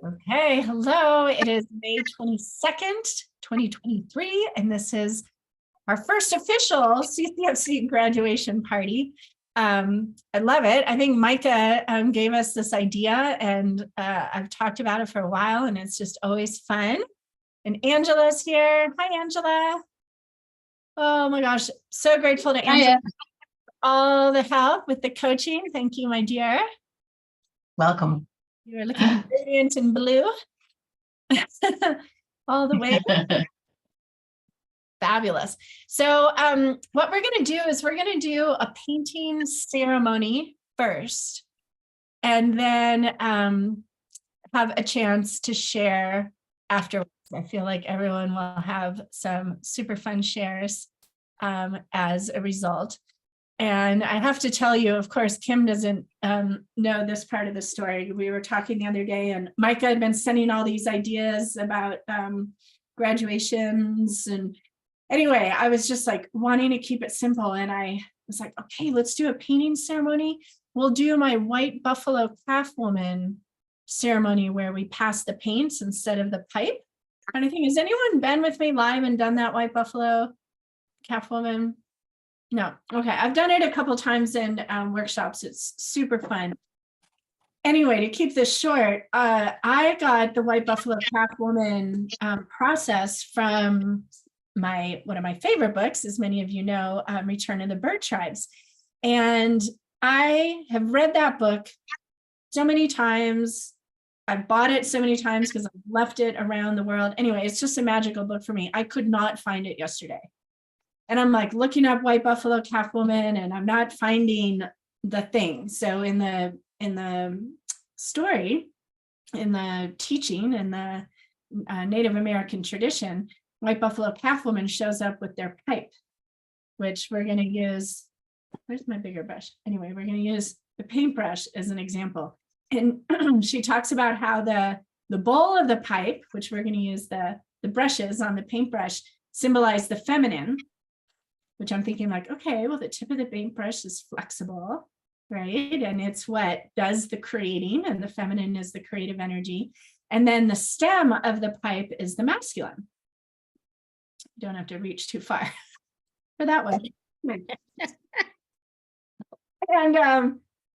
Okay, hello. It is May 22nd, 2023, and this is our first official CCFC graduation party. I love it. I think Micah gave us this idea, and I've talked about it for a while, and it's just always fun. And Angela's here. Hi, Angela. Oh my gosh, so grateful to Angela for all the help with the coaching. Thank you, my dear. Welcome. You're looking brilliant in blue. All the way. Fabulous. So what we're going to do is we're going to do a painting ceremony first, and then have a chance to share afterwards. I feel like everyone will have some super fun shares as a result. And I have to tell you, of course, Kim doesn't know this part of the story. We were talking the other day, and Micah had been sending all these ideas about graduations. And anyway, I was just like wanting to keep it simple. And I was like, okay, let's do a painting ceremony. We'll do my white buffalo calf woman ceremony where we pass the paints instead of the pipe kind of thing. Has anyone been with me live and done that white buffalo calf woman? No. Okay. I've done it a couple times in workshops. It's super fun. Anyway, to keep this short, I got the white buffalo calf woman process from one of my favorite books, as many of you know, Return of the Bird Tribes. And I have read that book so many times. I've bought it so many times because I've left it around the world. Anyway, it's just a magical book for me. I could not find it yesterday. And I'm like looking up white buffalo calf woman, and I'm not finding the thing. So in the story, in the teaching, in the Native American tradition, white buffalo calf woman shows up with their pipe, which we're going to use. Where's my bigger brush? Anyway, we're going to use the paintbrush as an example. And she talks about how the bowl of the pipe, which we're going to use the brushes on the paintbrush, symbolize the feminine, which I'm thinking like, okay, well, the tip of the paintbrush is flexible, right? And it's what does the creating, and the feminine is the creative energy. And then the stem of the pipe is the masculine. You don't have to reach too far for that one.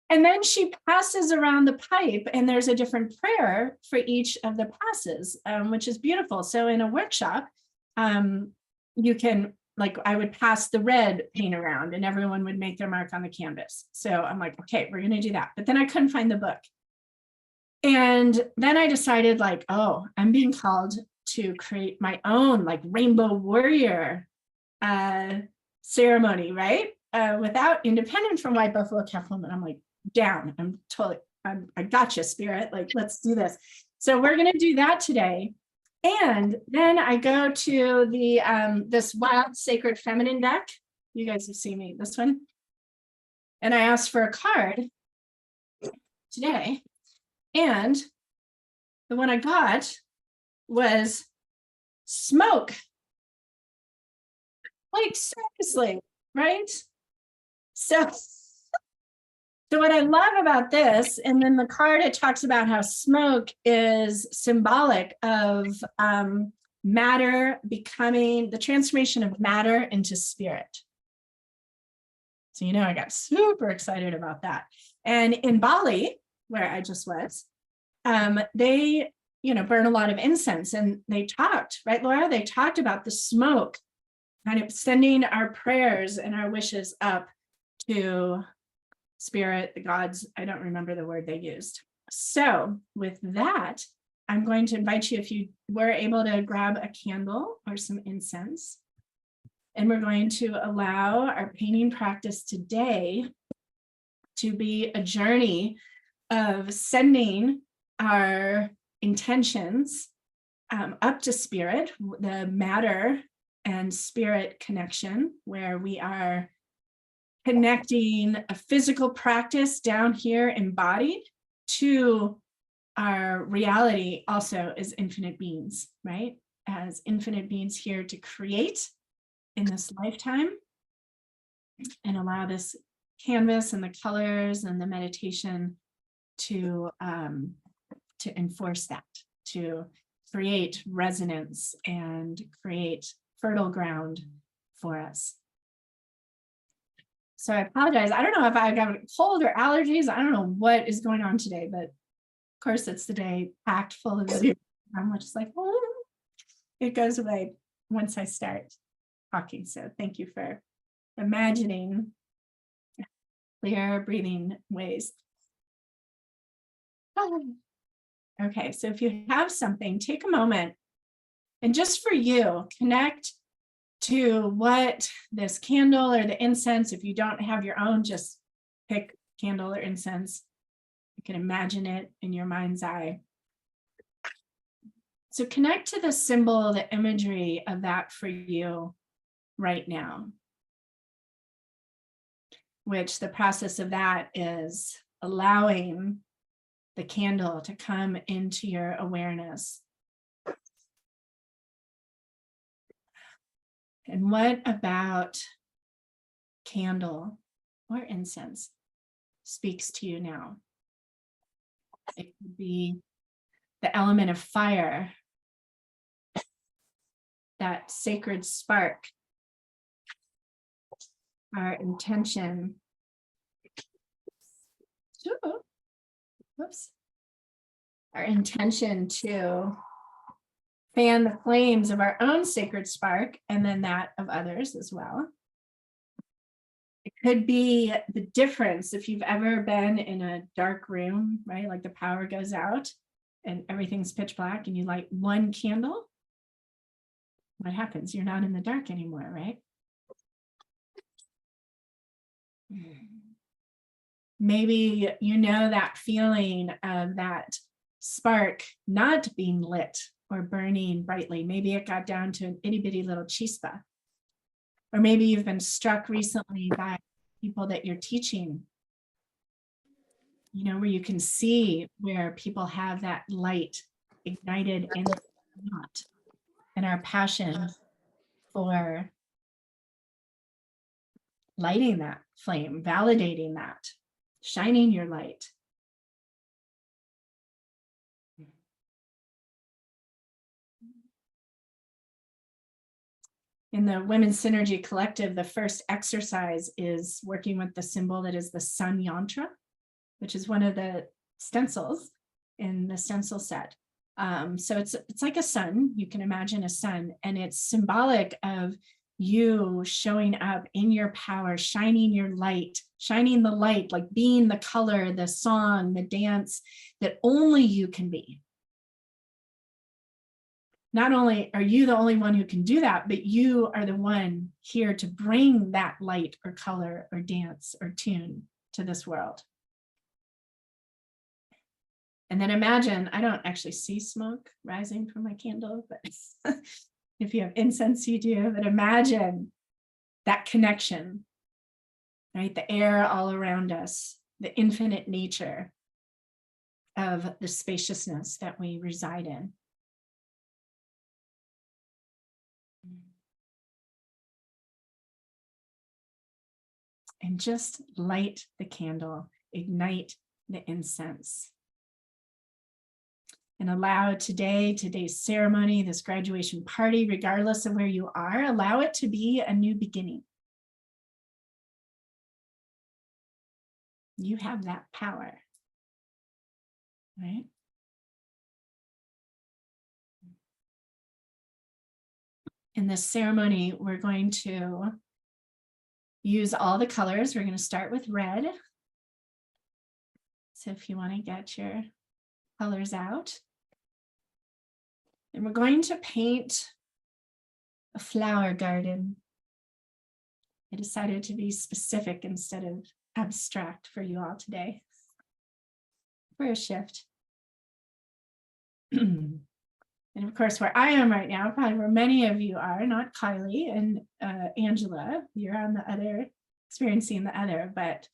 And then she passes around the pipe, and there's a different prayer for each of the passes, which is beautiful. So in a workshop, you can, like, I would pass the red paint around and everyone would make their mark on the canvas. So I'm like, okay, we're going to do that. But then I couldn't find the book. And then I decided like, oh, I'm being called to create my own like rainbow warrior ceremony, right? Without independent from white buffalo calf woman. I'm like, down. I gotcha, spirit. Like, let's do this. So we're going to do that today. And then I go to the this Wild Sacred Feminine deck. You guys have seen me, this one. And I asked for a card today. And the one I got was smoke. Like, seriously, right? So what I love about this, and then the card, it talks about how smoke is symbolic of matter becoming, the transformation of matter into spirit. So, you know, I got super excited about that. And in Bali, where I just was, they, you know, burn a lot of incense, and they talked, right, Laura? They talked about the smoke kind of sending our prayers and our wishes up to spirit, the gods. I don't remember the word they used. So with that, I'm going to invite you, if you were able to grab a candle or some incense, and we're going to allow our painting practice today to be a journey of sending our intentions up to spirit, the matter and spirit connection, where we are connecting a physical practice down here embodied to our reality also as infinite beings, right? As infinite beings here to create in this lifetime, and allow this canvas and the colors and the meditation to to enforce that, to create resonance and create fertile ground for us. So I apologize. I don't know if I got a cold or allergies. I don't know what is going on today, but of course it's the day packed full of Zoom. I'm just like, oh, it goes away once I start talking. So thank you for imagining clear breathing ways. Okay, so if you have something, take a moment and just for you, connect to what this candle or the incense, if you don't have your own, just pick candle or incense. You can imagine it in your mind's eye. So connect to the symbol, the imagery of that for you right now, which the process of that is allowing the candle to come into your awareness. And what about candle or incense speaks to you now? It could be the element of fire, that sacred spark, our intention. Whoops. Our intention to fan the flames of our own sacred spark and then that of others as well. It could be the difference if you've ever been in a dark room, right? Like the power goes out and everything's pitch black and you light one candle. What happens? You're not in the dark anymore, right? Maybe you know that feeling of that spark not being lit or burning brightly. Maybe it got down to an itty bitty little chispa. Or maybe you've been struck recently by people that you're teaching, you know, where you can see where people have that light ignited in not, and our passion for lighting that flame, validating that, shining your light. In the Women's Synergy Collective, the first exercise is working with the symbol that is the sun yantra, which is one of the stencils in the stencil set. So it's like a sun. You can imagine a sun, and it's symbolic of you showing up in your power, shining your light, shining the light, like being the color, the song, the dance that only you can be. Not only are you the only one who can do that, but you are the one here to bring that light or color or dance or tune to this world. And then imagine, I don't actually see smoke rising from my candle, but if you have incense, you do, but imagine that connection, right? The air all around us, the infinite nature of the spaciousness that we reside in. And just light the candle, ignite the incense. And allow today's ceremony, this graduation party, regardless of where you are, allow it to be a new beginning. You have that power, right? In this ceremony, we're going to use all the colors. We're going to start with red. So if you want to get your colors out. And we're going to paint a flower garden. I decided to be specific instead of abstract for you all today for a shift. And of course, where I am right now, probably where many of you are, not Kylie and Angela, you're on the other, experiencing the other, but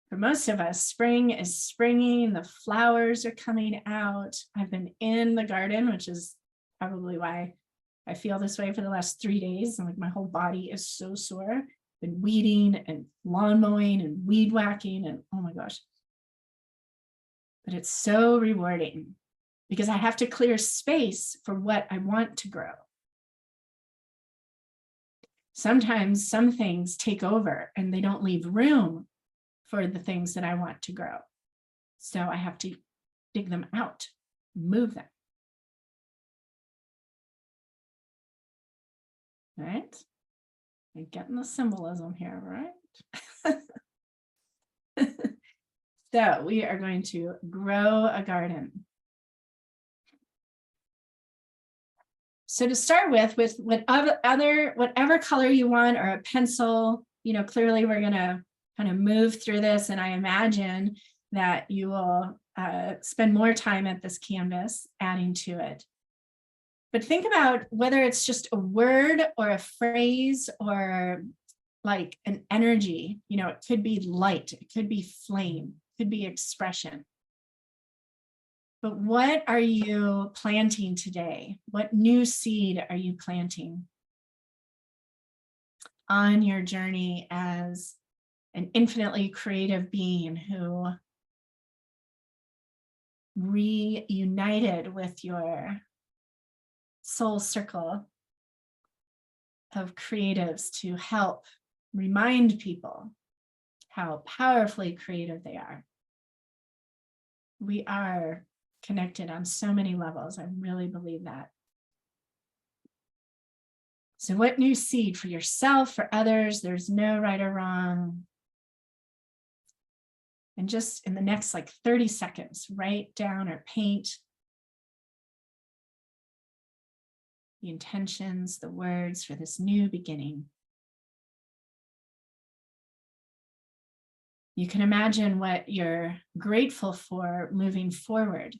for most of us, spring is springing, the flowers are coming out. I've been in the garden, which is probably why I feel this way for the last 3 days. And like my whole body is so sore. Been weeding and lawn mowing and weed whacking and oh my gosh. But it's so rewarding because I have to clear space for what I want to grow. Sometimes some things take over and they don't leave room for the things that I want to grow. So I have to dig them out, move them. Right? You're getting the symbolism here, right? So we are going to grow a garden. So to start with whatever color you want, or a pencil, clearly we're going to kind of move through this, and I imagine that you will spend more time at this canvas adding to it. But think about whether it's just a word or a phrase or like an energy, it could be light, it could be flame, it could be expression. But what are you planting today? What new seed are you planting on your journey as an infinitely creative being who reunited with your soul circle of creatives to help remind people how powerfully creative they are? We are connected on so many levels. I really believe that. So what new seed for yourself, for others? There's no right or wrong. And just in the next 30 seconds, write down or paint the intentions, the words for this new beginning. You can imagine what you're grateful for moving forward.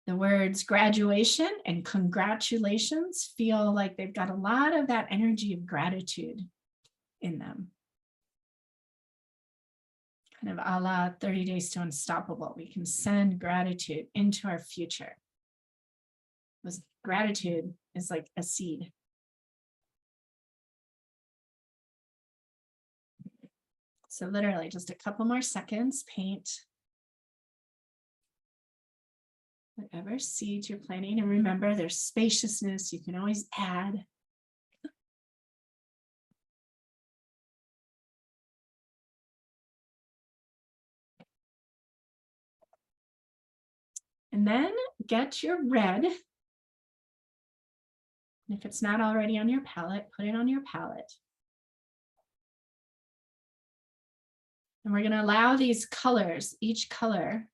The words graduation and congratulations feel like they've got a lot of that energy of gratitude in them. Kind of a la 30 Days to Unstoppable. We can send gratitude into our future. Because gratitude is like a seed. So literally just a couple more seconds, paint whatever seeds you're planting. And remember, there's spaciousness. You can always add. And then get your red. And if it's not already on your palette, put it on your palette. And we're going to allow these colors, each color,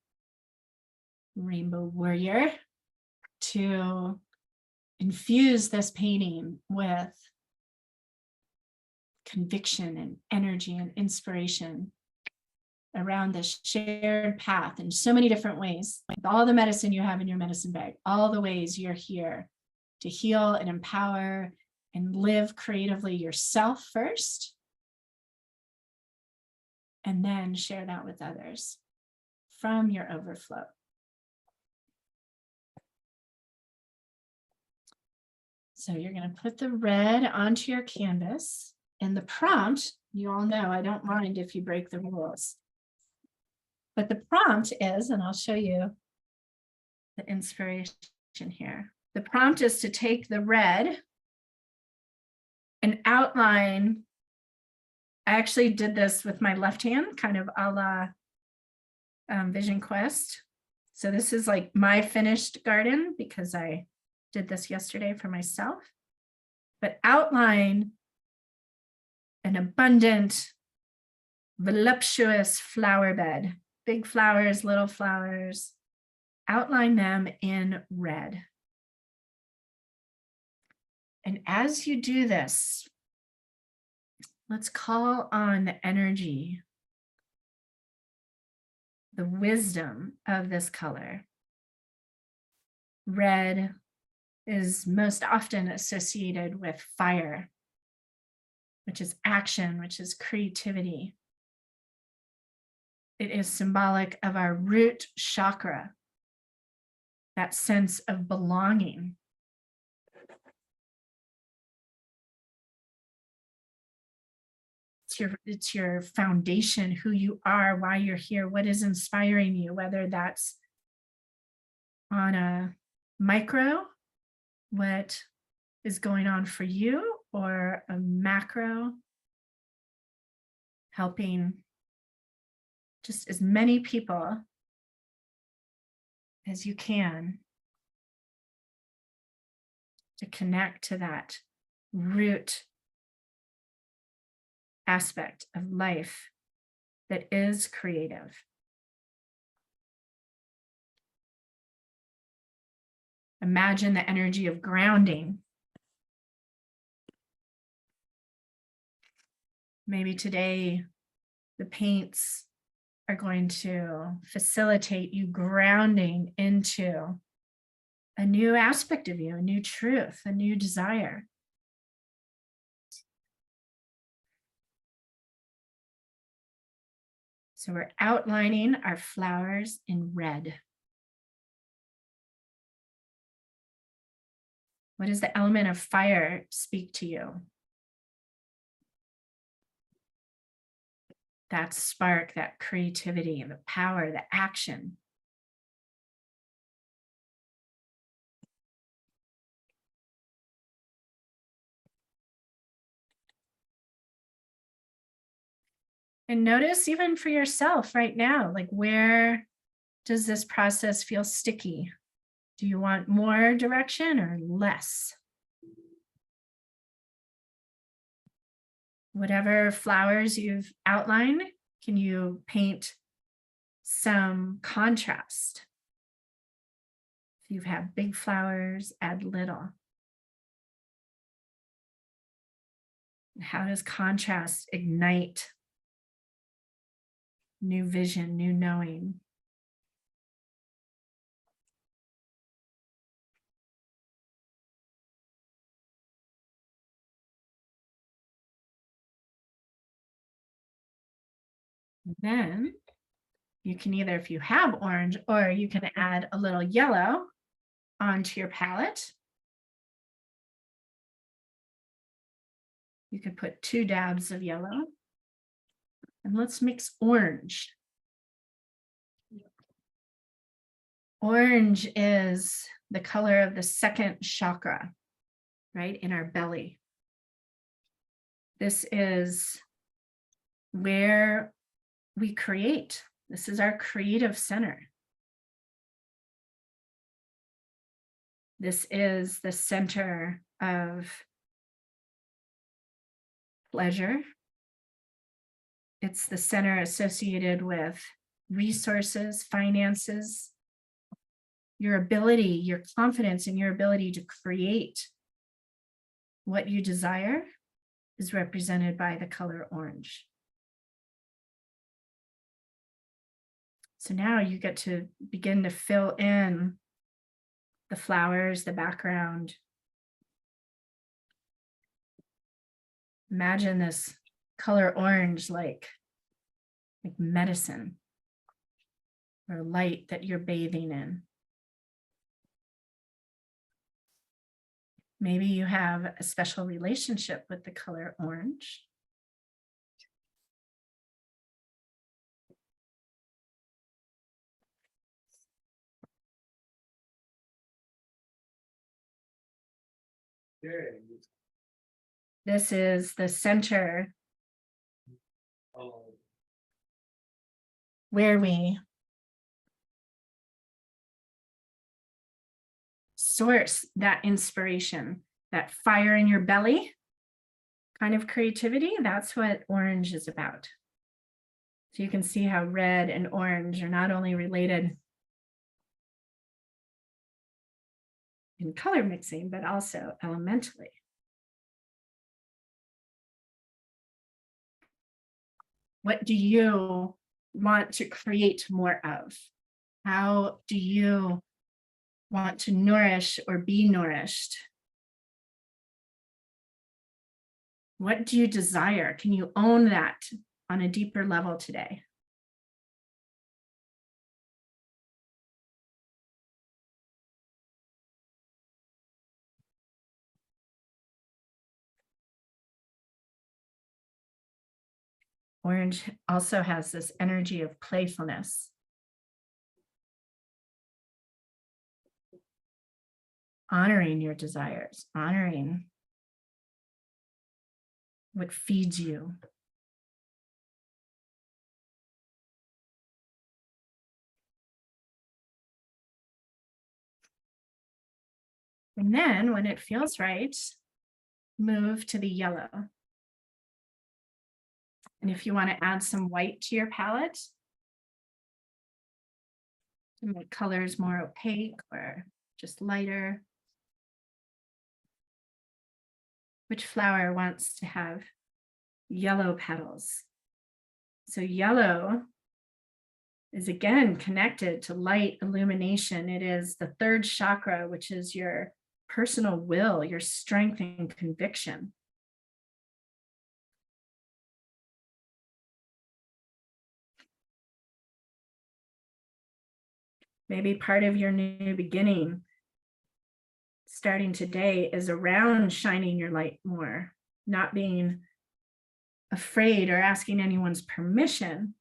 Rainbow Warrior, to infuse this painting with conviction and energy and inspiration around this shared path in so many different ways, with all the medicine you have in your medicine bag, all the ways you're here to heal and empower and live creatively yourself first, and then share that with others from your overflow. So you're going to put the red onto your canvas, and the prompt, you all know I don't mind if you break the rules. But the prompt is, and I'll show you the inspiration here. The prompt is to take the red and outline. I actually did this with my left hand, kind of a la Vision Quest. So this is like my finished garden because I did this yesterday for myself. But outline an abundant, voluptuous flower bed. Big flowers, little flowers. Outline them in red. And as you do this, let's call on the energy, the wisdom of this color. Red is most often associated with fire, which is action, which is creativity. It is symbolic of our root chakra, that sense of belonging. It's it's your foundation, who you are, why you're here, what is inspiring you, whether that's on a micro, what is going on for you, or a macro, helping just as many people as you can to connect to that root aspect of life that is creative. Imagine the energy of grounding. Maybe today the paints are going to facilitate you grounding into a new aspect of you, a new truth, a new desire. So we're outlining our flowers in red. What does the element of fire speak to you? That spark, that creativity, the power, the action. And notice even for yourself right now, like, where does this process feel sticky? Do you want more direction or less? Whatever flowers you've outlined, can you paint some contrast? If you have big flowers, add little. How does contrast ignite new vision, new knowing? Then you can either, if you have orange, or you can add a little yellow onto your palette. You could put 2 dabs of yellow. And let's mix orange. Orange is the color of the second chakra, right, in our belly. This is where we create. This is our creative center. This is the center of pleasure. It's the center associated with resources, finances, your ability, your confidence in your ability to create what you desire is represented by the color orange. So now you get to begin to fill in the flowers, the background. Imagine this color orange like medicine or light that you're bathing in. Maybe you have a special relationship with the color orange. This is the center where we source that inspiration, that fire in your belly kind of creativity. That's what orange is about. So you can see how red and orange are not only related in color mixing, but also elementally. What do you want to create more of? How do you want to nourish or be nourished? What do you desire? Can you own that on a deeper level today? Orange also has this energy of playfulness. Honoring your desires, honoring what feeds you. And then when it feels right, move to the yellow. And if you want to add some white to your palette, to make colors more opaque or just lighter. Which flower wants to have yellow petals? So yellow is again connected to light illumination. It is the third chakra, which is your personal will, your strength and conviction. Maybe part of your new beginning starting today is around shining your light more, not being afraid or asking anyone's permission.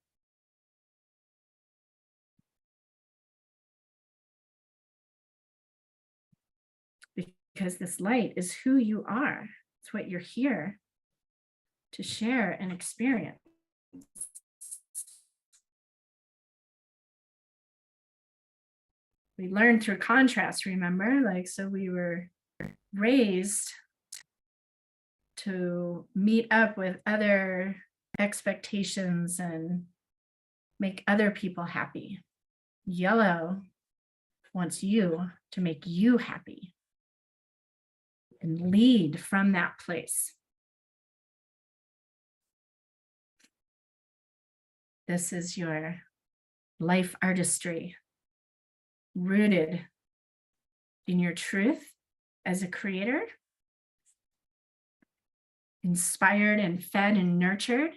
Because this light is who you are. It's what you're here to share and experience. We learned through contrast, remember? Like, so we were raised to meet up with other expectations and make other people happy. Yellow wants you to make you happy and lead from that place. This is your life artistry, rooted in your truth as a creator, inspired and fed and nurtured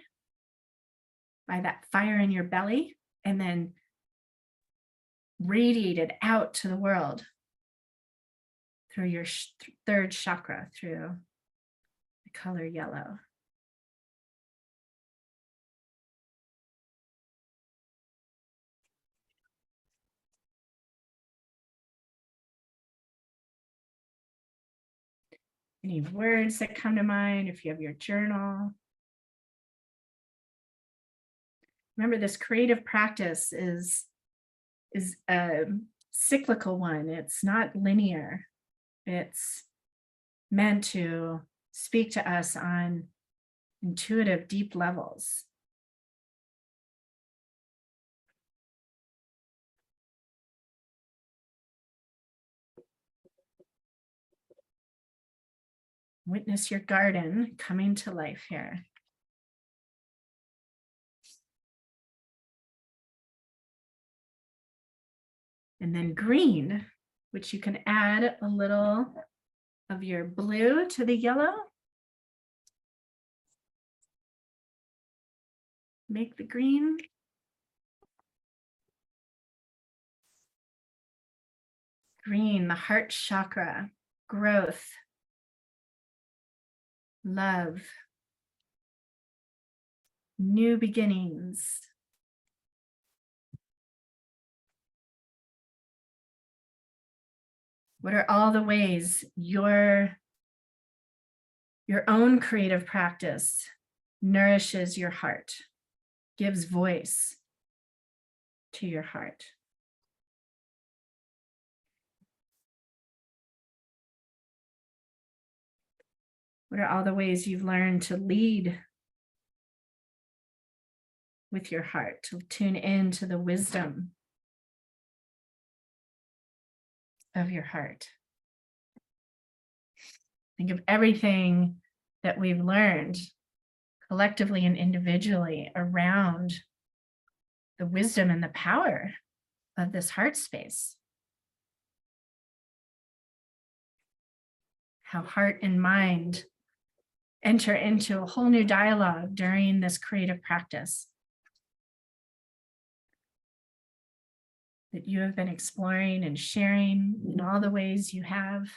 by that fire in your belly, and then radiated out to the world through your third chakra, through the color yellow. Any words that come to mind, if you have your journal. Remember, this creative practice is a cyclical one. It's not linear. It's meant to speak to us on intuitive, deep levels. Witness your garden coming to life here. And then green, which you can add a little of your blue to the yellow. Make the green. Green, the heart chakra, growth, love, new beginnings. What are all the ways your own creative practice nourishes your heart, gives voice to your heart? What are all the ways you've learned to lead with your heart, to tune into the wisdom of your heart? Think of everything that we've learned collectively and individually around the wisdom and the power of this heart space. How heart and mind enter into a whole new dialogue during this creative practice that you have been exploring and sharing in all the ways you have,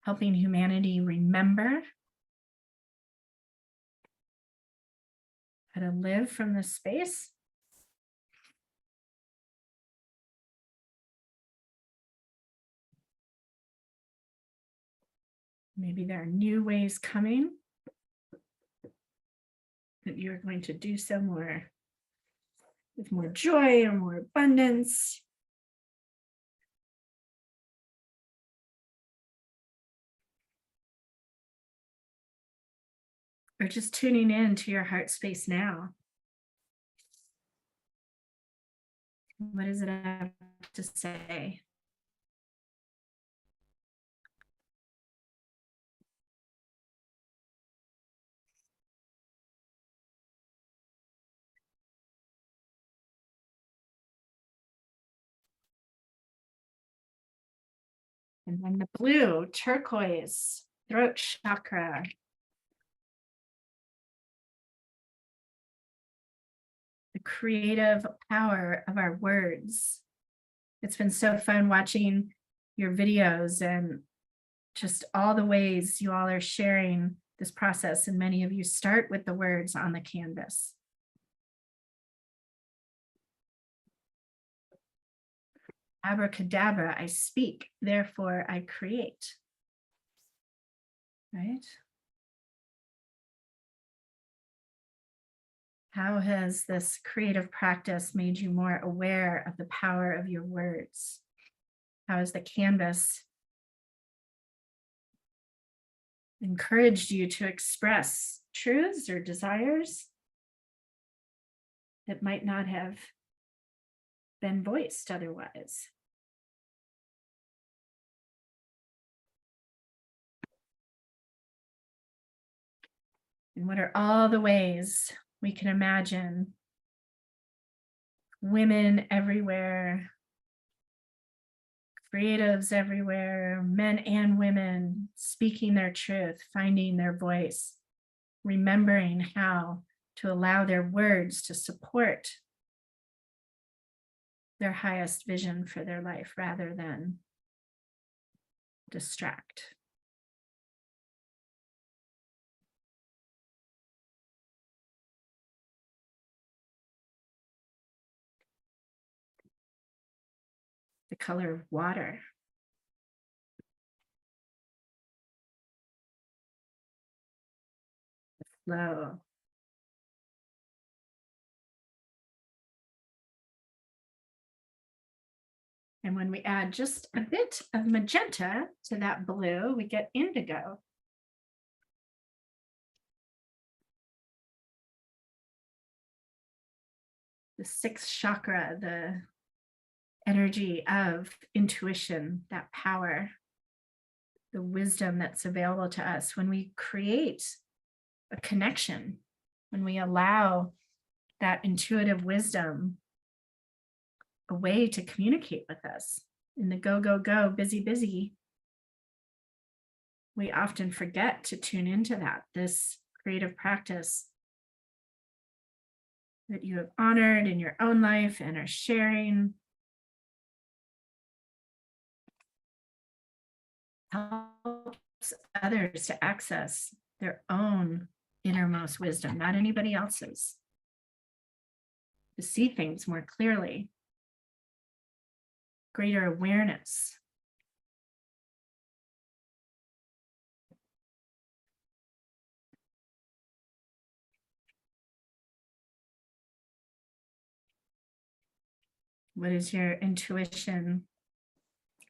helping humanity remember how to live from this space. Maybe there are new ways coming that you're going to do so more with more joy or more abundance. Or just tuning in to your heart space now. What does it have to say? And then the blue, turquoise, throat chakra. The creative power of our words. It's been so fun watching your videos and just all the ways you all are sharing this process. And many of you start with the words on the canvas. Abracadabra, I speak, therefore I create. Right? How has this creative practice made you more aware of the power of your words? How has the canvas encouraged you to express truths or desires that might not have been voiced otherwise? And what are all the ways we can imagine women everywhere, creatives everywhere, men and women speaking their truth, finding their voice, remembering how to allow their words to support their highest vision for their life rather than distract. The color of water. The flow. And when we add just a bit of magenta to that blue, we get indigo. The sixth chakra, the energy of intuition, that power, the wisdom that's available to us when we create a connection, when we allow that intuitive wisdom a way to communicate with us. In the go, go, go, busy, busy, we often forget to tune into that, this creative practice that you have honored in your own life and are sharing. Helps others to access their own innermost wisdom, not anybody else's, to see things more clearly, greater awareness. What is your intuition?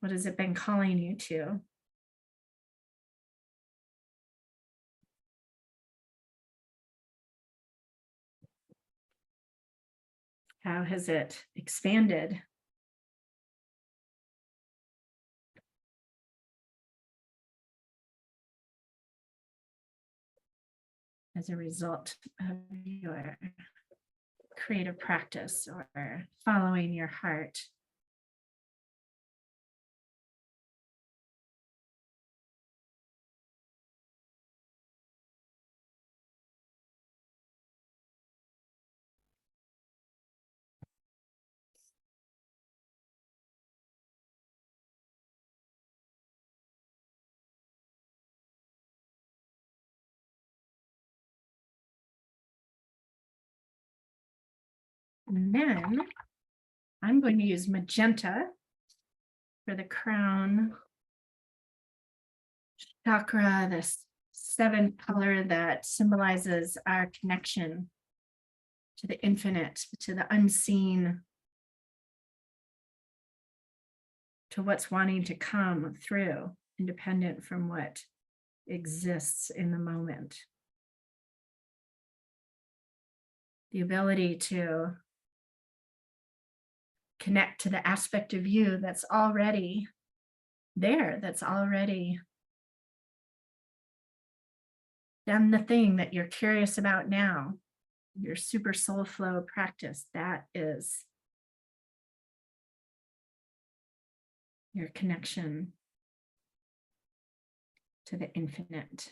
What has it been calling you to? How has it expanded? As a result of your creative practice or following your heart? And then I'm going to use magenta for the crown chakra, this 7th color that symbolizes our connection to the infinite, to the unseen, to what's wanting to come through, independent from what exists in the moment. The ability to connect to the aspect of you that's already there, that's already done the thing that you're curious about now, your super soul flow practice. That is your connection to the infinite.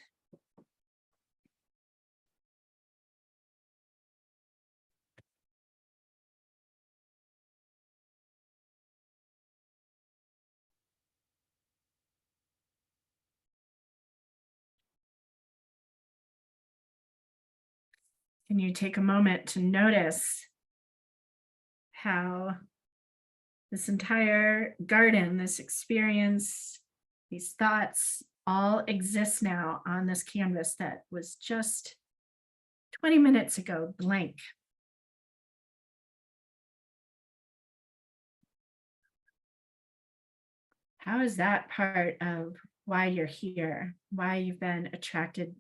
Can you take a moment to notice how this entire garden, this experience, these thoughts all exist now on this canvas that was just 20 minutes ago blank? How is that part of why you're here, why you've been attracted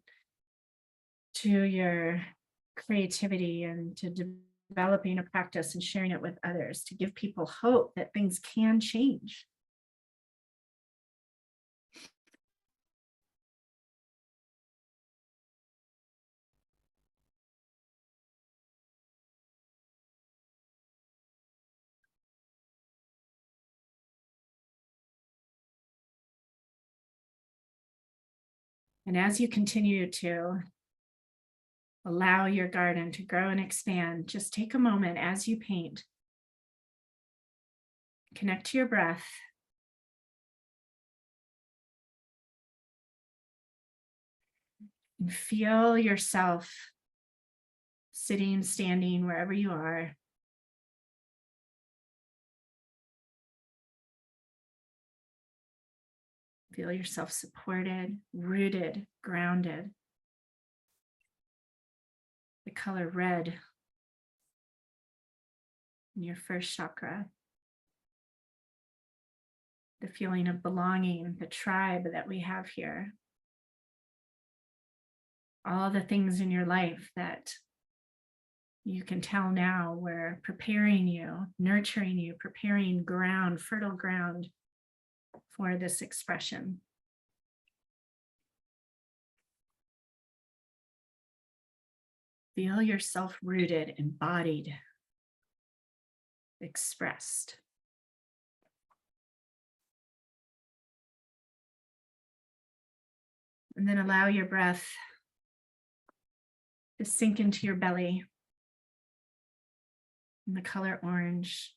to your creativity and to developing a practice and sharing it with others, to give people hope that things can change? And as you continue to allow your garden to grow and expand, just take a moment as you paint. Connect to your breath. And feel yourself sitting, standing, wherever you are. Feel yourself supported, rooted, grounded. The color red in your first chakra. The feeling of belonging, the tribe that we have here. All the things in your life that you can tell now we're preparing you, nurturing you, preparing ground, fertile ground for this expression. Feel yourself rooted, embodied, expressed. And then allow your breath to sink into your belly in the color orange.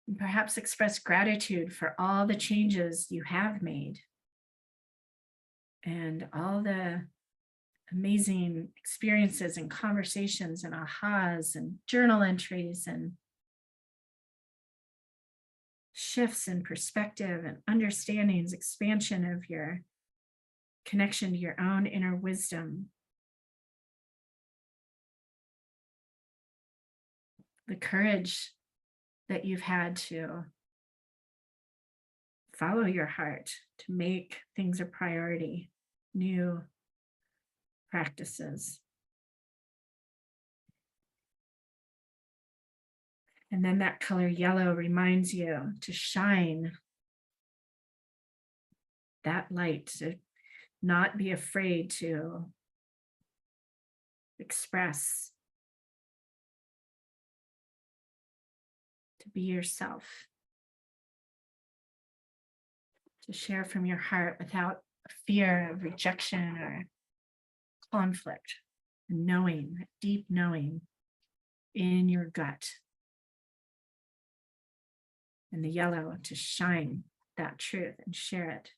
And perhaps express gratitude for all the changes you have made and all the amazing experiences and conversations and ahas and journal entries and shifts in perspective and understandings, expansion of your connection to your own inner wisdom. The courage that you've had to follow your heart, to make things a priority, new practices. And then that color yellow reminds you to shine that light, to not be afraid to express, to be yourself, to share from your heart without fear of rejection or conflict, knowing, deep knowing in your gut. And the yellow to shine that truth and share it.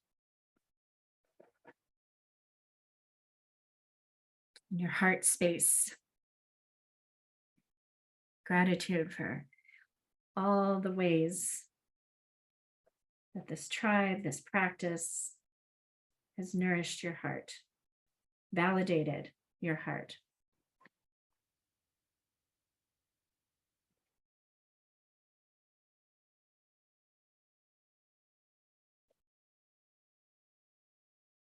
in your heart space. Gratitude for all the ways that this tribe, this practice has nourished your heart, validated your heart.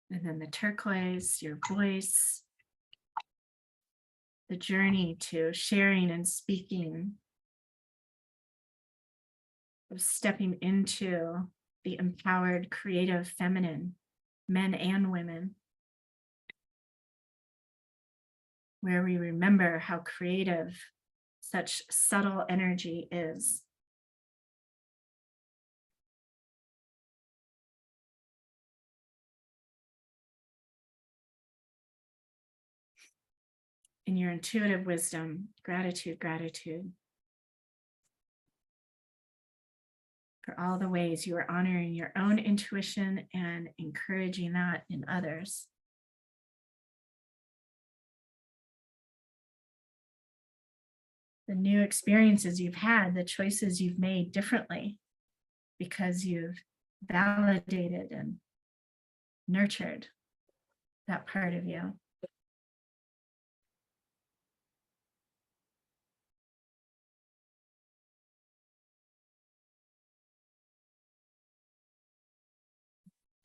And then the turquoise, your voice, the journey to sharing and speaking, of stepping into the empowered, creative, feminine, men and women, where we remember how creative such subtle energy is. In your intuitive wisdom, gratitude, gratitude for all the ways you are honoring your own intuition and encouraging that in others. The new experiences you've had, the choices you've made differently because you've validated and nurtured that part of you.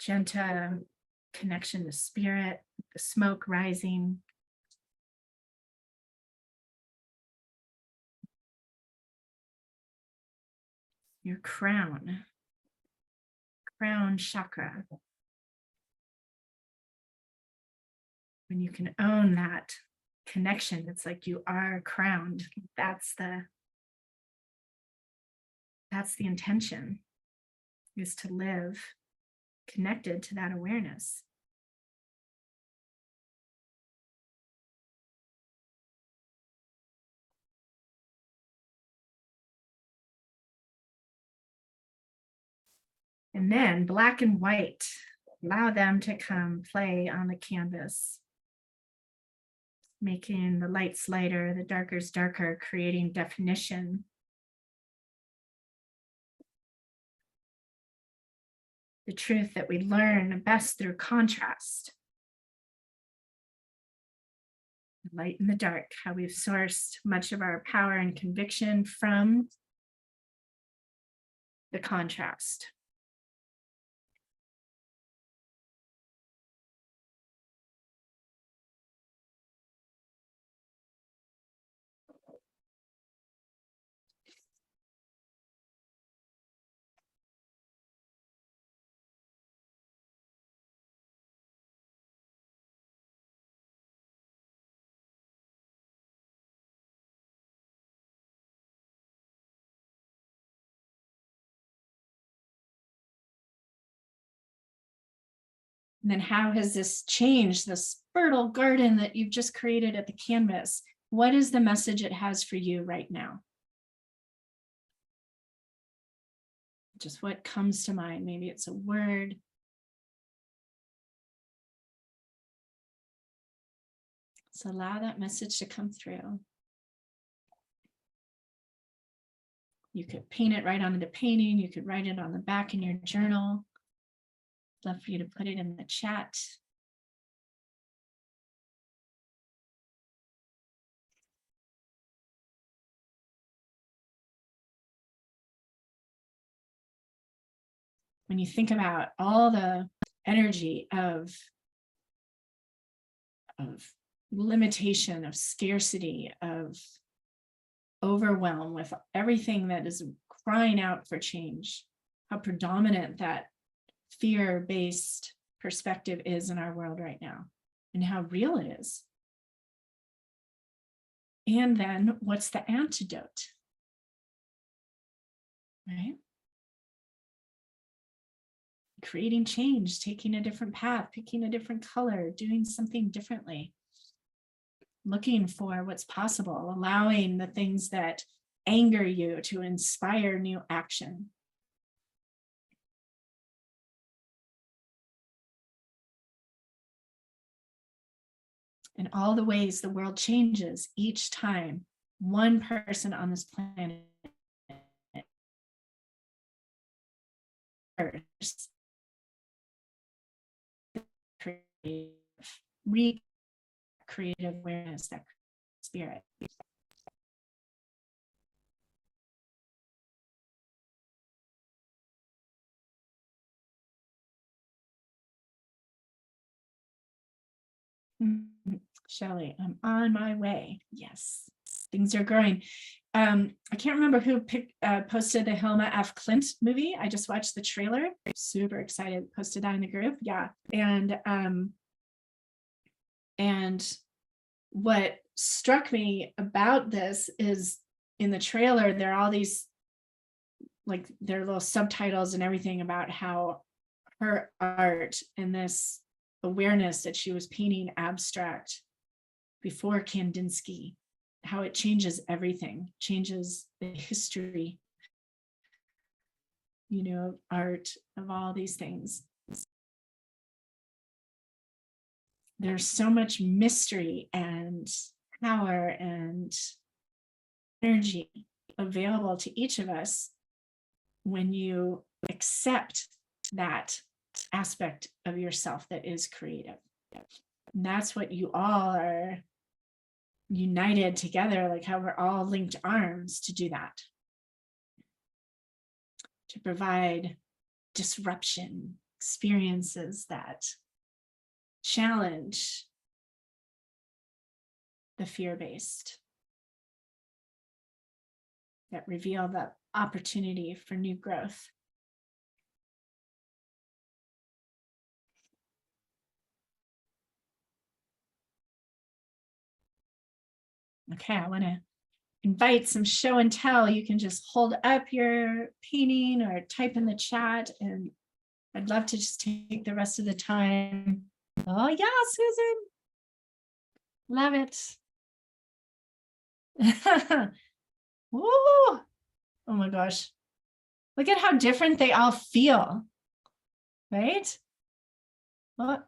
Gentle connection to spirit, the smoke rising. Your crown chakra. When you can own that connection, it's like you are crowned. That's the intention, is to live connected to that awareness. And then black and white, allow them to come play on the canvas, making the lights lighter, the darkers darker, creating definition. The truth that we learn best through contrast. The light and the dark, how we've sourced much of our power and conviction from the contrast. And then how has this changed this fertile garden that you've just created at the canvas? What is the message it has for you right now? Just what comes to mind? Maybe it's a word. So allow that message to come through. You could paint it right onto the painting. You could write it on the back in your journal. Love for you to put it in the chat. When you think about all the energy of limitation, of scarcity, of overwhelm with everything that is crying out for change, how predominant that fear-based perspective is in our world right now, and how real it is. And then what's the antidote? Right? Creating change, taking a different path, picking a different color, doing something differently. Looking for what's possible, allowing the things that anger you to inspire new action. and all the ways the world changes each time one person on this planet creative awareness, that spirit. Shelley, I'm on my way. Yes, things are growing. I can't remember who posted the Hilma F. Clint movie. I just watched the trailer. Super excited. Posted that in the group. Yeah, and what struck me about this is in the trailer there are all these, like, there are little subtitles and everything about how her art and this awareness that she was painting abstract before Kandinsky, how it changes everything, changes the history, of art, of all these things. There's so much mystery and power and energy available to each of us when you accept that aspect of yourself that is creative. And that's what you all are united together, like how we're all linked arms to do that, to provide disruption experiences that challenge the fear-based, that reveal the opportunity for new growth. Okay, I want to invite some show and tell. You can just hold up your painting or type in the chat, and I'd love to just take the rest of the time. Oh yeah, Susan. Love it. Woo. Oh my gosh. Look at how different they all feel, right? What?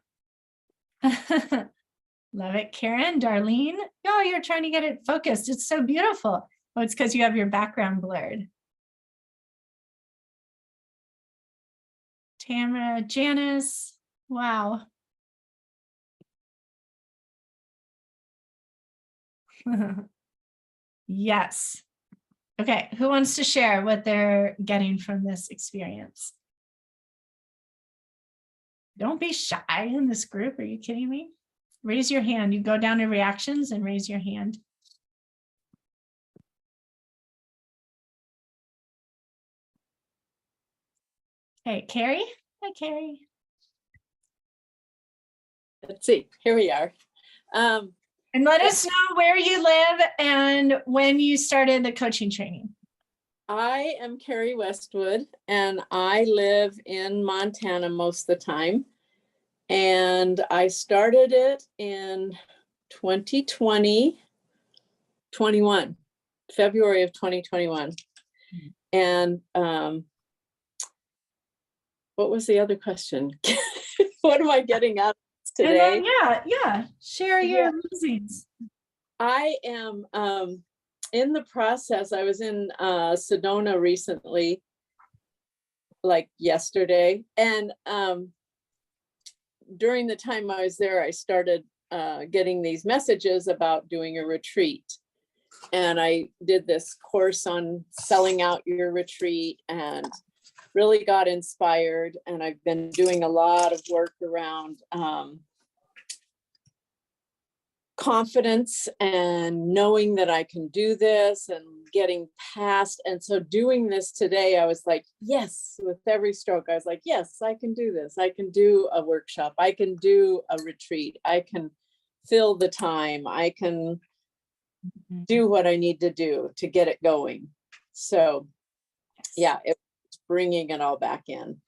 Love it, Karen, Darlene. Oh, you're trying to get it focused. It's so beautiful. Oh, it's because you have your background blurred. Tamara, Janice. Wow. Yes. Okay, who wants to share what they're getting from this experience? Don't be shy in this group. Are you kidding me? Raise your hand. You go down to reactions and raise your hand. Hey, Carrie. Hi, Carrie. Let's see. Here we are. And let us know where you live and when you started the coaching training. I am Carrie Westwood, and I live in Montana most of the time. And I started it in 2021, February of 2021. And what was the other question? What am I getting out of today? And then, share your musings. I am in the process. I was in Sedona recently, like yesterday, and during the time I was there, I started getting these messages about doing a retreat. And I did this course on selling out your retreat and really got inspired. And I've been doing a lot of work around confidence and knowing that I can do this and getting past. And so doing this today, I was like, yes, with every stroke, I was like, yes, I can do this. I can do a workshop. I can do a retreat. I can fill the time. I can do what I need to do to get it going. So yeah, it's bringing it all back in.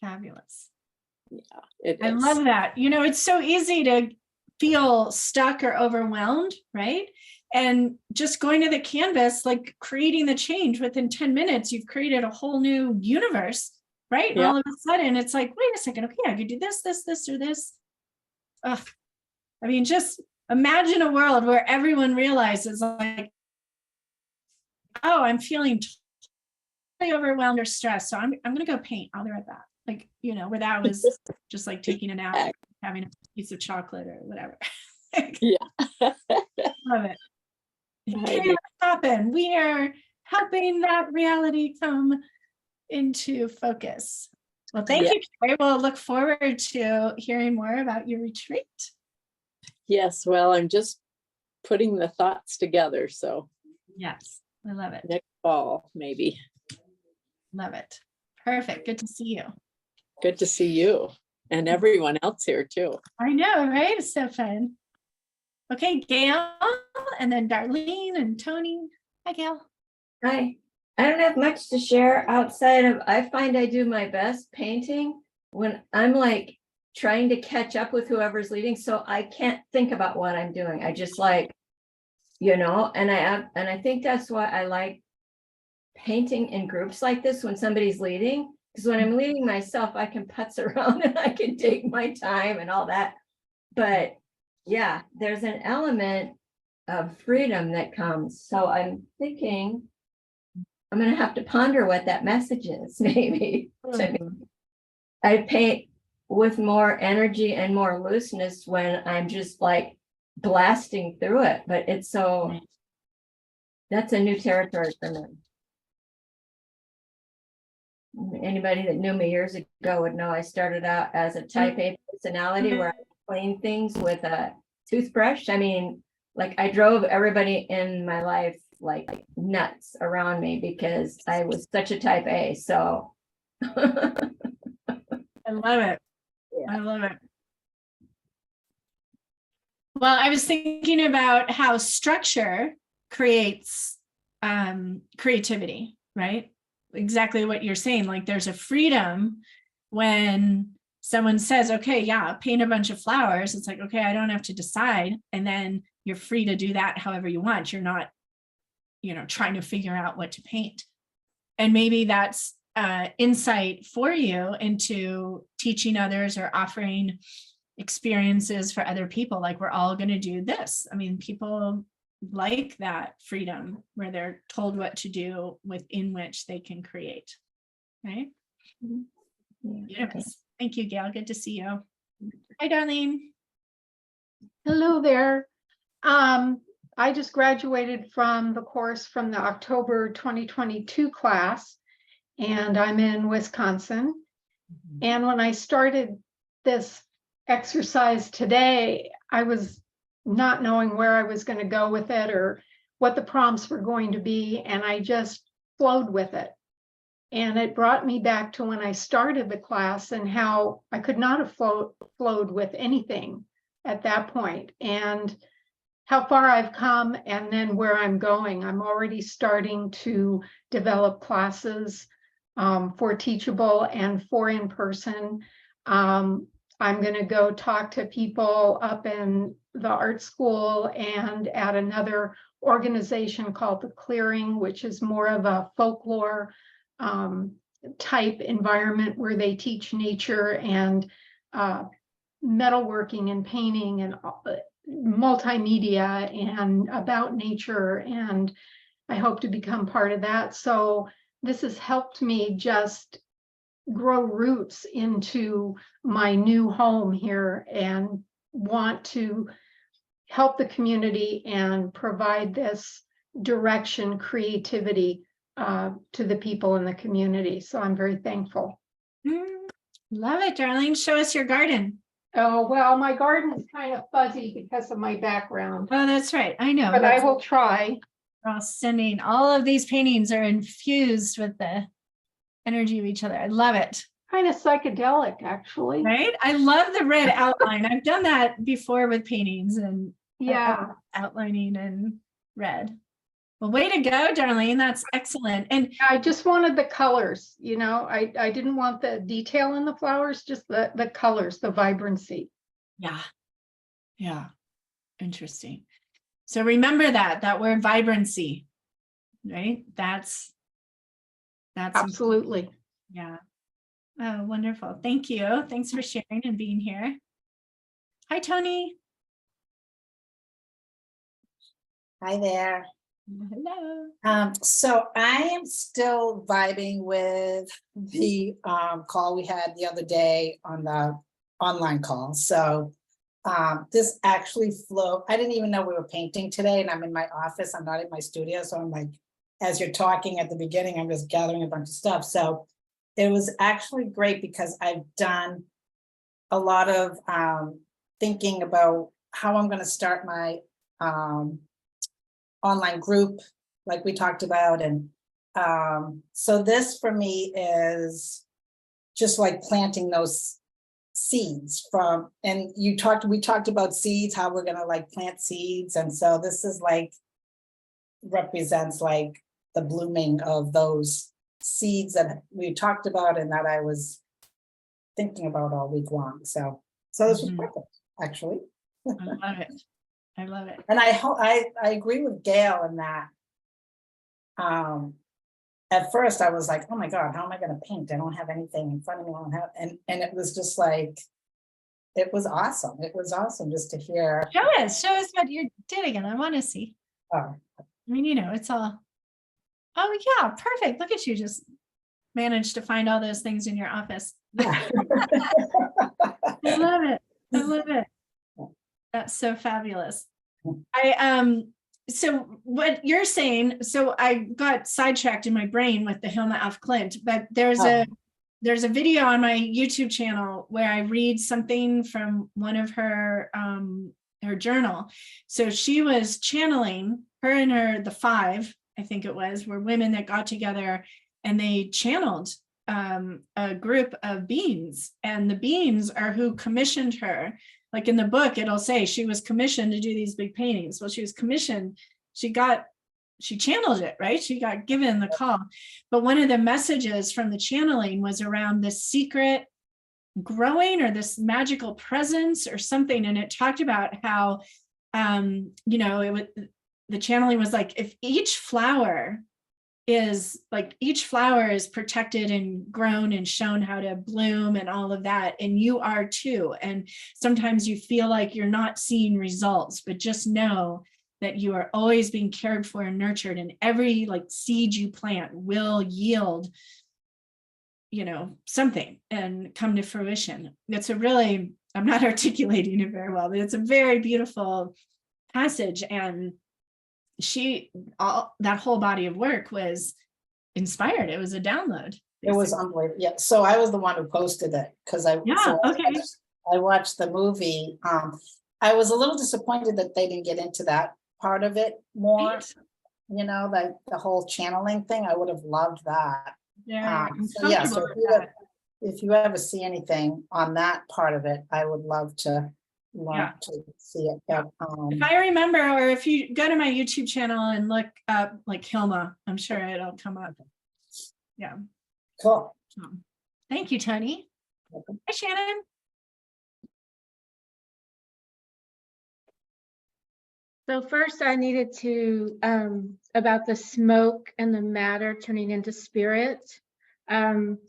Fabulous. Yeah, I love that. It's so easy to feel stuck or overwhelmed, right? And just going to the canvas, like creating the change within 10 minutes, you've created a whole new universe, right? And all of a sudden it's like, wait a second, okay, I could do this, or this. I mean, just Imagine a world where everyone realizes like, oh, I'm feeling totally overwhelmed or stressed. So I'm going to go paint. I'll be right back. Like, where that was just like taking a nap, having a piece of chocolate or whatever. Yeah. Love it. Okay, let's happen. We are helping that reality come into focus. Well, thank you, Carrie. We'll look forward to hearing more about your retreat. Yes, well, I'm just putting the thoughts together. So yes, I love it. Next fall, maybe. Love it. Perfect. Good to see you. Good to see you and everyone else here too. I know, right? It's so fun. Okay, Gail, and then Darlene and Tony. Hi, Gail. Hi. I don't have much to share outside of, I find I do my best painting when I'm like trying to catch up with whoever's leading. So I can't think about what I'm doing. I just and I think that's why I like painting in groups like this when somebody's leading. Because when I'm leading myself, I can putz around and I can take my time and all that. But yeah, there's an element of freedom that comes. So I'm thinking I'm going to have to ponder what that message is, maybe. To me. I paint with more energy and more looseness when I'm just like blasting through it. But it's that's a new territory for me. Anybody that knew me years ago would know I started out as a type A personality where I clean things with a toothbrush. I mean, like I drove everybody in my life like nuts around me because I was such a type A. So I love it. Yeah. I love it. Well, I was thinking about how structure creates creativity, right? Exactly what you're saying. Like there's a freedom when someone says, okay, yeah, paint a bunch of flowers. It's like, okay, I don't have to decide. And then you're free to do that however you want. You're not, trying to figure out what to paint. And maybe that's insight for you into teaching others or offering experiences for other people. Like we're all going to do this. I mean, people like that freedom where they're told what to do within which they can create. Right? Yeah. Yes. Thank you, Gail. Good to see you. Hi, Darlene. Hello there. I just graduated from the course from the October 2022 class, and I'm in Wisconsin. And when I started this exercise today, I was not knowing where I was going to go with it or what the prompts were going to be, and I just flowed with it. And it brought me back to when I started the class and how I could not have flowed with anything at that point, and how far I've come and then where I'm going. I'm already starting to develop classes for Teachable and for in-person. I'm going to go talk to people up in the art school and at another organization called The Clearing, which is more of a folklore type environment where they teach nature and metalworking and painting and multimedia and about nature, and I hope to become part of that. So this has helped me just grow roots into my new home here and want to help the community and provide this direction, creativity to the people in the community. So I'm very thankful. Love it, Darlene. Show us your garden. Oh, well, my garden is kind of fuzzy because of my background. Oh, that's right. I know. But I will try. We're all sending, all of these paintings are infused with the energy of each other. I love it. Kind of psychedelic, actually. Right? I love the red outline. I've done that before with paintings and Yeah. Outlining in red. Well, way to go, Darlene. That's excellent. And I just wanted the colors, I didn't want the detail in the flowers, just the colors, the vibrancy. yeah. Yeah. Interesting. So remember that word vibrancy, right? That's Absolutely. yeah. Oh, wonderful. Thank you. Thanks for sharing and being here. Hi, Tony. Hi there. Hello. So I am still vibing with the call we had the other day on the online call. So this actually flew. I didn't even know we were painting today, and I'm in my office. I'm not in my studio, so I'm like, as you're talking at the beginning, I'm just gathering a bunch of stuff. So it was actually great because I've done a lot of thinking about how I'm going to start my online group, like we talked about. And so this for me is just like planting those seeds from, and we talked about seeds, how we're going to like plant seeds. And so this is like, represents like the blooming of those seeds that we talked about and that I was thinking about all week long. So this was perfect, actually. I love it. I love it. And I agree with Gail in that. At first I was like, oh my God, how am I going to paint? I don't have anything in front of me. I don't have, and it was just like, it was awesome. It was awesome just to hear. Show us what you're doing, and I want to see. Oh. I mean, it's all. Oh yeah, perfect. Look at you, just managed to find all those things in your office. Yeah. I love it. I love it. That's so fabulous. So what you're saying, so I got sidetracked in my brain with the Hilma af Klint, but there's a video on my YouTube channel where I read something from one of her journal. So she was channeling, her and the five, I think it was, were women that got together and they channeled a group of beings, and the beings are who commissioned her. Like in the book, it'll say she was commissioned to do these big paintings. Well, she was commissioned, she channeled it, right? She got given the call. But one of the messages from the channeling was around this secret growing or this magical presence or something. And it talked about how, the channeling was like, if each flower is protected and grown and shown how to bloom and all of that, and you are too. And sometimes you feel like you're not seeing results, but just know that you are always being cared for and nurtured, and every like seed you plant will yield something and come to fruition. It's a really, I'm not articulating it very well, but it's a very beautiful passage. And that whole body of work was inspired. It was a download. Basically. It was unbelievable. Yeah. So I was the one who posted it because I watched the movie. I was a little disappointed that they didn't get into that part of it more. Right. Like the whole channeling thing. I would have loved that. Yeah. So if you ever see anything on that part of it, I would love to see it. But, if I remember, or if you go to my YouTube channel and look up like Hilma, I'm sure it'll come up. Yeah. Cool. Thank you, Tony. Welcome. Hi, Shannon. So first I needed to, about the smoke and the matter turning into spirit.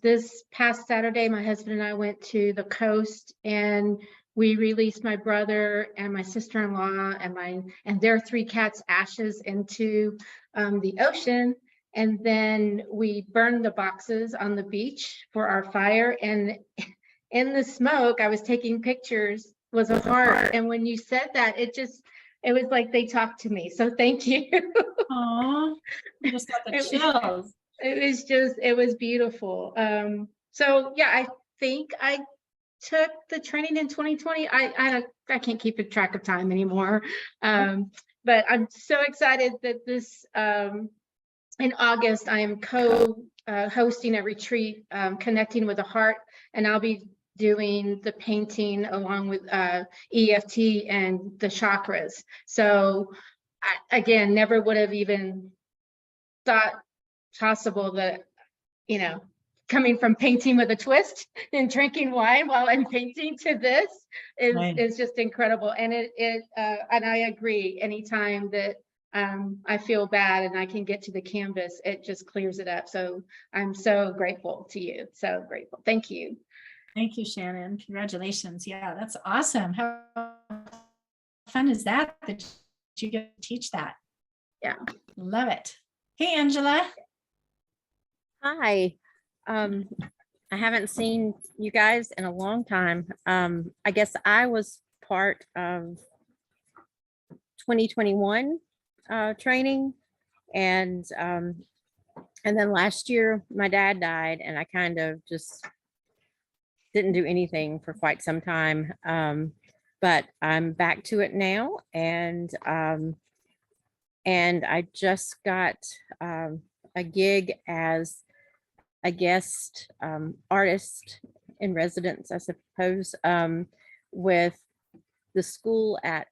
This past Saturday, my husband and I went to the coast and we released my brother and my sister-in-law and their 3 cats' ashes into the ocean. And then we burned the boxes on the beach for our fire. And in the smoke, I was taking pictures, was a heart. And when you said that, it was like they talked to me. So thank you. Oh, I just got the chills. It was beautiful. So yeah, I think I took the training in 2020. I can't keep a track of time anymore. But I'm so excited that this in August I am hosting a retreat, connecting with the heart, and I'll be doing the painting along with EFT and the chakras. So I, again, never would have even thought possible that, coming from painting with a twist and drinking wine while I'm painting to this is just incredible. And and I agree, anytime that I feel bad and I can get to the canvas, it just clears it up. So I'm so grateful to you. So grateful. Thank you. Thank you, Shannon. Congratulations. Yeah, that's awesome. How fun is that you get to teach that? Love it. Hey, Angela. Hi. I haven't seen you guys in a long time. I guess I was part of 2021 training, and then last year my dad died, and I kind of just didn't do anything for quite some time. But I'm back to it now, and I just got a gig as a guest artist in residence, I suppose, with the school at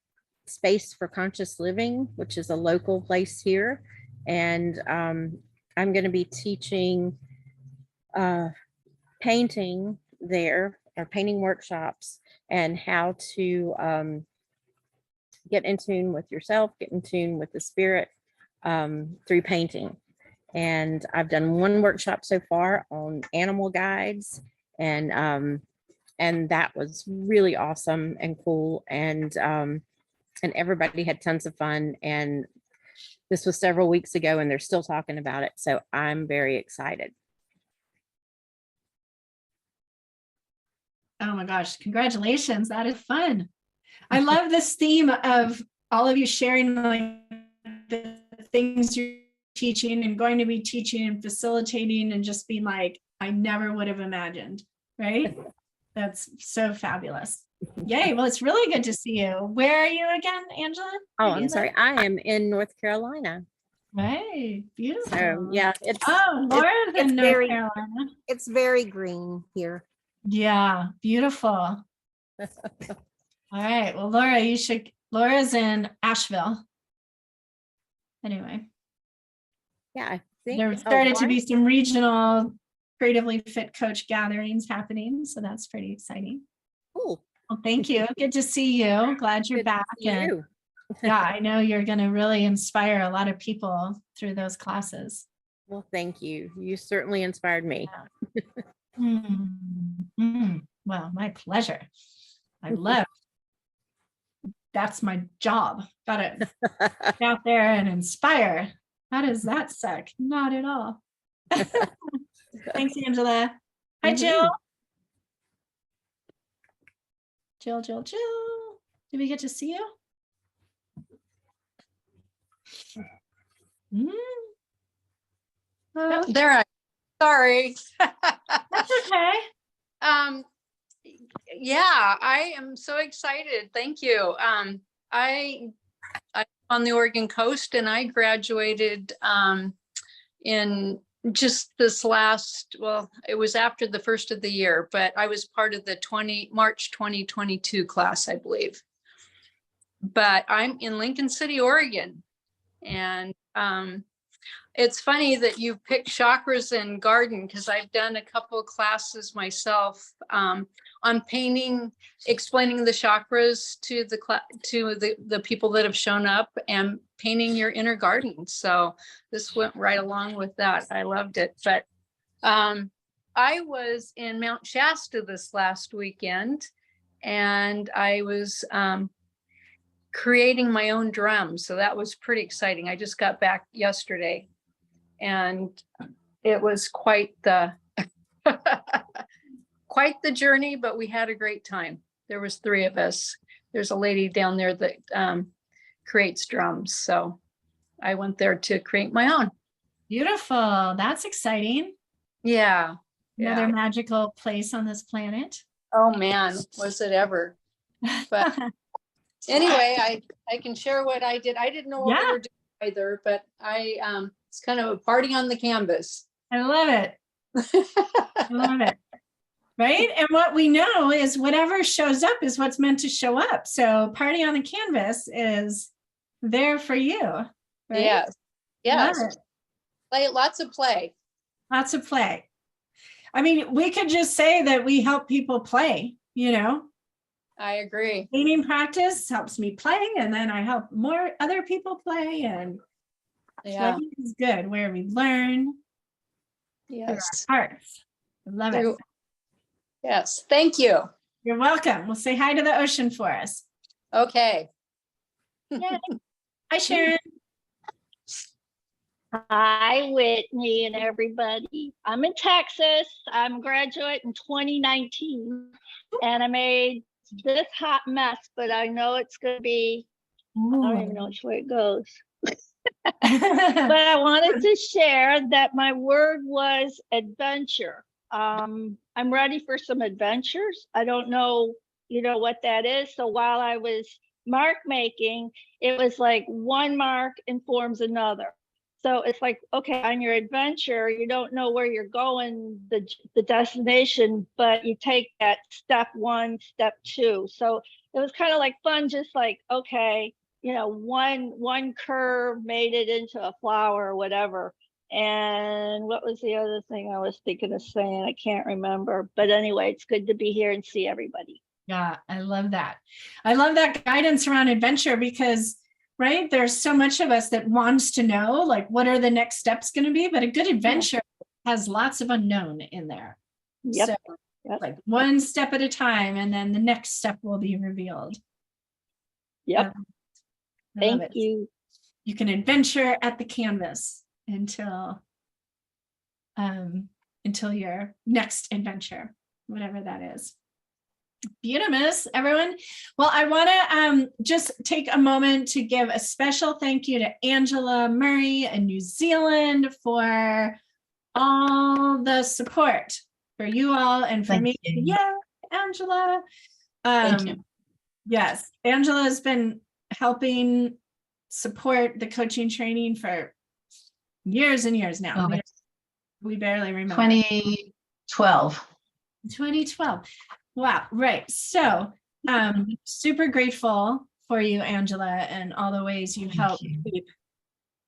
Space for Conscious Living, which is a local place here. And I'm going to be teaching painting there, or painting workshops, and how to get in tune with yourself, get in tune with the spirit through painting. And I've done one workshop so far on animal guides, and that was really awesome and cool, and everybody had tons of fun. And this was several weeks ago, and they're still talking about it, so I'm very excited. Oh my gosh, congratulations. That is fun. I love this theme of all of you sharing like the things you're teaching and going to be teaching and facilitating, and just being like, I never would have imagined, right? That's so fabulous. Yay. Well, it's really good to see you. Where are you again, Angela? Oh, I'm sorry. I am in North Carolina. Right. Beautiful. So yeah, it's Oh, Laura's it's in North very- Carolina. It's very green here. Yeah, beautiful. All right. Well, Laura's in Asheville. Anyway, yeah, I think there started to be some regional creatively fit coach gatherings happening. So that's pretty exciting. cool. Well, thank you. Good to see you. Glad you're Good to back. see And you. yeah, I know you're going to really inspire a lot of people through those classes. Well, thank you. You certainly inspired me. Well, my pleasure. I love. That's my job. Got to get out there and inspire. How does that suck? Not at all. Thanks, Angela. Hi, Jill. Jill. Did we get to see you? Oh, there I, sorry. That's okay. Yeah, I am so excited. Thank you. I'm on the Oregon coast, and I graduated in just this last, well, it was after the first of the year, but I was part of the March 2022 class, I believe. But I'm in Lincoln City, Oregon. And it's funny that you picked chakras and garden, because I've done a couple of classes myself on painting, explaining the chakras to the people that have shown up, and painting your inner garden. So this went right along with that. I loved it. But I was in Mount Shasta this last weekend, and I was creating my own drums. So that was pretty exciting. I just got back yesterday, and it was quite the quite the journey, but we had a great time. There was 3 of us. There's a lady down there that creates drums. So I went there to create my own. Beautiful. That's exciting. Yeah. Another magical place on this planet. Oh man, was it ever. But anyway, I can share what I did. I didn't know what we were doing either, but it's kind of a party on the canvas. I love it. I love it. Right. And what we know is whatever shows up is what's meant to show up. So party on the canvas is there for you. Right? Yes. Yes. Love it. Play, lots of play. Lots of play. I mean, we could just say that we help people play, you know. I agree. Painting practice helps me play, and then I help more other people play, and so I think it's good where we learn. Yes. Through our hearts. I love it. Yes. Thank you. You're welcome. We'll say hi to the ocean for us. Okay. Yay. Hi, Sharon. Hi, Whitney and everybody. I'm in Texas. I'm a graduate in 2019, and I made this hot mess, but I know it's going to be, I don't even know which way it goes. But I wanted to share that my word was adventure. I'm ready for some adventures. I don't know, what that is. So while I was mark making, it was like one mark informs another. So it's like, okay, on your adventure, you don't know where you're going, the destination, but you take that step one, step two. So it was kind of like fun, just like, okay, one curve made it into a flower or whatever. And what was the other thing I was thinking of saying? I can't remember. But anyway, it's good to be here and see everybody. Yeah, I love that. I love that guidance around adventure because, right, there's so much of us that wants to know, like, what are the next steps going to be? But a good adventure has lots of unknown in there. Yep. So, like one step at a time, and then the next step will be revealed. Yep. Thank it. you. You can adventure at the canvas until your next adventure, whatever that is. Beautimous, everyone. Well, I want to just take a moment to give a special thank you to Angela Murray in New Zealand for all the support for you all and for me. Yeah, Angela. Thank you. Yes, Angela has been helping support the coaching training for years and years now. We barely remember. 2012. 2012. Wow, right. So super grateful for you, Angela, and all the ways you help keep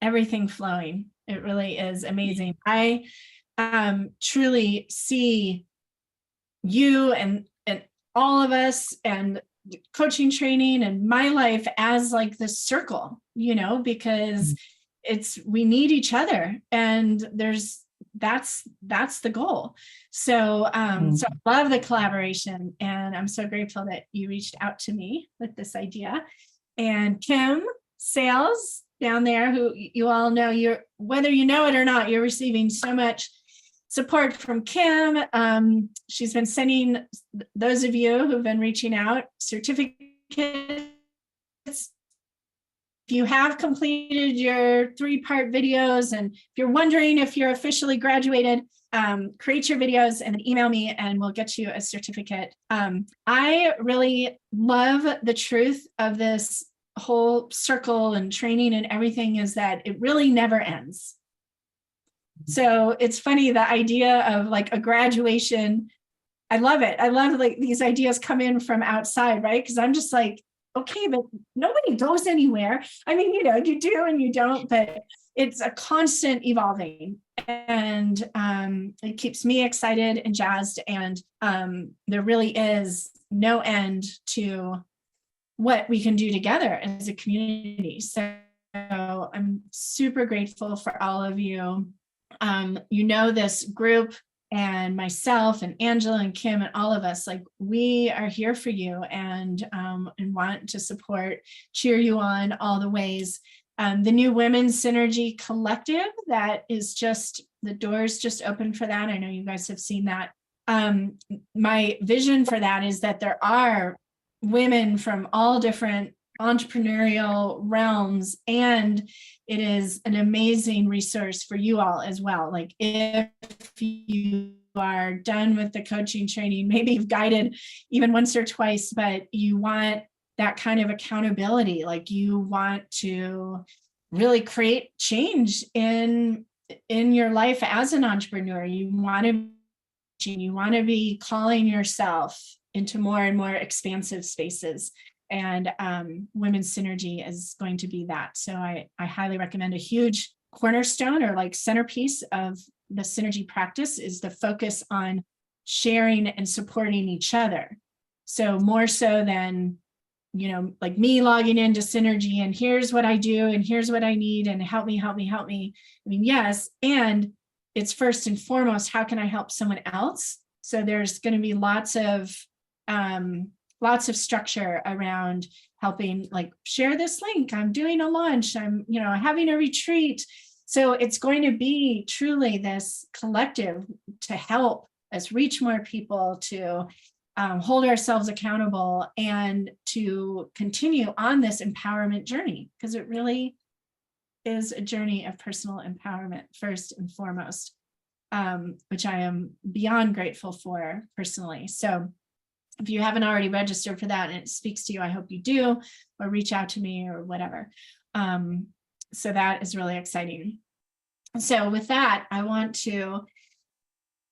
everything flowing. It really is amazing. I truly see you and all of us and coaching training and my life as like this circle, because we need each other, and that's the goal. So so I love the collaboration, and I'm so grateful that you reached out to me with this idea. And Kim Sales down there, who you all know, whether you know it or not, you're receiving so much support from Kim. She's been sending those of you who've been reaching out certificates. If you have completed your 3-part videos, and if you're wondering if you're officially graduated, create your videos and then email me and we'll get you a certificate. I really love the truth of this whole circle and training and everything is that it really never ends. So it's funny, the idea of like a graduation, I love it. I love like these ideas come in from outside, right? Because I'm just like, okay, but nobody goes anywhere. I mean, you do and you don't, but it's a constant evolving, and it keeps me excited and jazzed. And there really is no end to what we can do together as a community. So I'm super grateful for all of you. This group and myself and Angela and Kim and all of us, like, we are here for you and want to support, cheer you on all the ways. The new Women's Synergy Collective, that is the doors just opened for that. I know you guys have seen that. My vision for that is that there are women from all different entrepreneurial realms, and it is an amazing resource for you all as well. Like, if you are done with the coaching training, maybe you've guided even once or twice, but you want that kind of accountability, like you want to really create change in your life as an entrepreneur, you want to be calling yourself into more and more expansive spaces. And Women's Synergy is going to be that. So I highly recommend. A huge cornerstone or like centerpiece of the Synergy practice is the focus on sharing and supporting each other. So more so than, like me logging into Synergy and here's what I do and here's what I need and help me. I mean, yes, and it's first and foremost, how can I help someone else? So there's going to be lots of structure around helping, like, share this link. I'm doing a launch. I'm, having a retreat. So it's going to be truly this collective to help us reach more people, to hold ourselves accountable, and to continue on this empowerment journey, because it really is a journey of personal empowerment first and foremost, which I am beyond grateful for personally. So if you haven't already registered for that and it speaks to you, I hope you do, or reach out to me or whatever. So that is really exciting. So with that, I want to,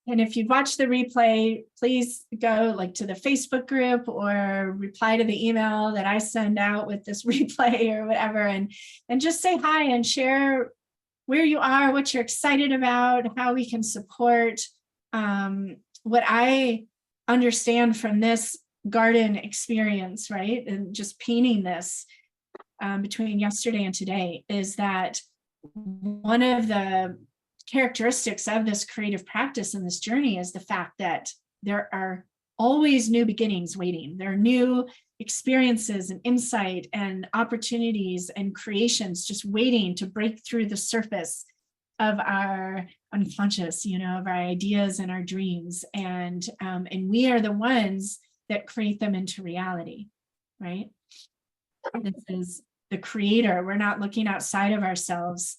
and if you've watched the replay, please go like to the Facebook group or reply to the email that I send out with this replay or whatever, and just say hi and share where you are, what you're excited about, how we can support. What I understand from this garden experience, right, and just painting this between yesterday and today, is that one of the characteristics of this creative practice and this journey is the fact that there are always new beginnings waiting. There are new experiences and insight and opportunities and creations just waiting to break through the surface of our unconscious, of our ideas and our dreams. And we are the ones that create them into reality, right? This is the creator. We're not looking outside of ourselves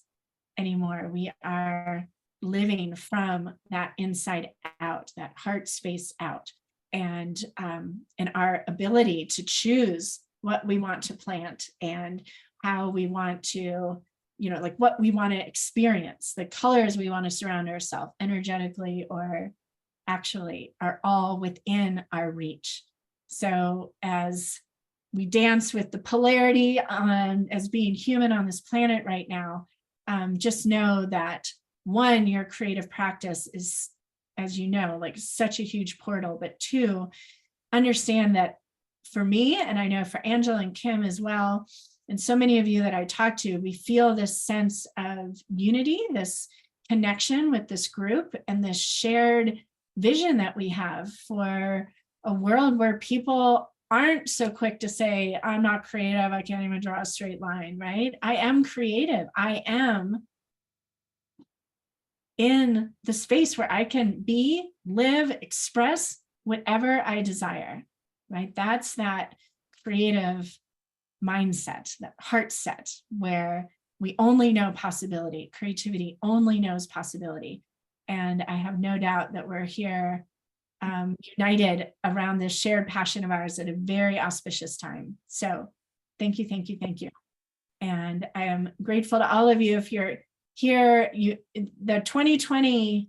anymore. We are living from that inside out, that heart space out, and our ability to choose what we want to plant and how we want to, like what we want to experience, the colors we want to surround ourselves energetically or actually, are all within our reach. So as we dance with the polarity as being human on this planet right now, just know that one, your creative practice is, as you know, like such a huge portal, but two, understand that for me, and I know for Angela and Kim as well, and so many of you that I talk to, we feel this sense of unity, this connection with this group, and this shared vision that we have for a world where people aren't so quick to say, I'm not creative, I can't even draw a straight line, right? I am creative. I am in the space where I can be, live, express whatever I desire, right? That's that creative mindset, that heart set, where we only know possibility. Creativity only knows possibility. And I have no doubt that we're here united around this shared passion of ours at a very auspicious time. So thank you, thank you, thank you. And I am grateful to all of you. If you're here, the 2020,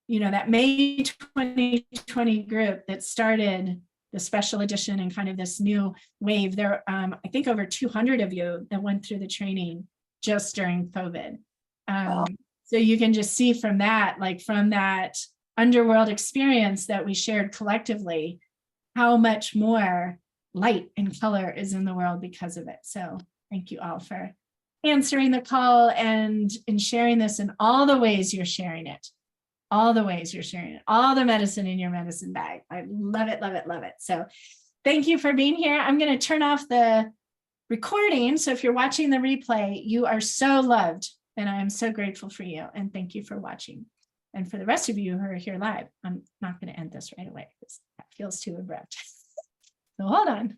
that May 2020 group that started the special edition and kind of this new wave, there I think over 200 of you that went through the training just during COVID. So you can just see from that, like from that underworld experience that we shared collectively, how much more light and color is in the world because of it. So thank you all for answering the call and in sharing this in all the ways you're sharing it. All the ways you're sharing it, all the medicine in your medicine bag. I love it, love it, love it. So thank you for being here. I'm going to turn off the recording. So if you're watching the replay, you are so loved and I am so grateful for you. And thank you for watching. And for the rest of you who are here live, I'm not going to end this right away because that feels too abrupt. So hold on.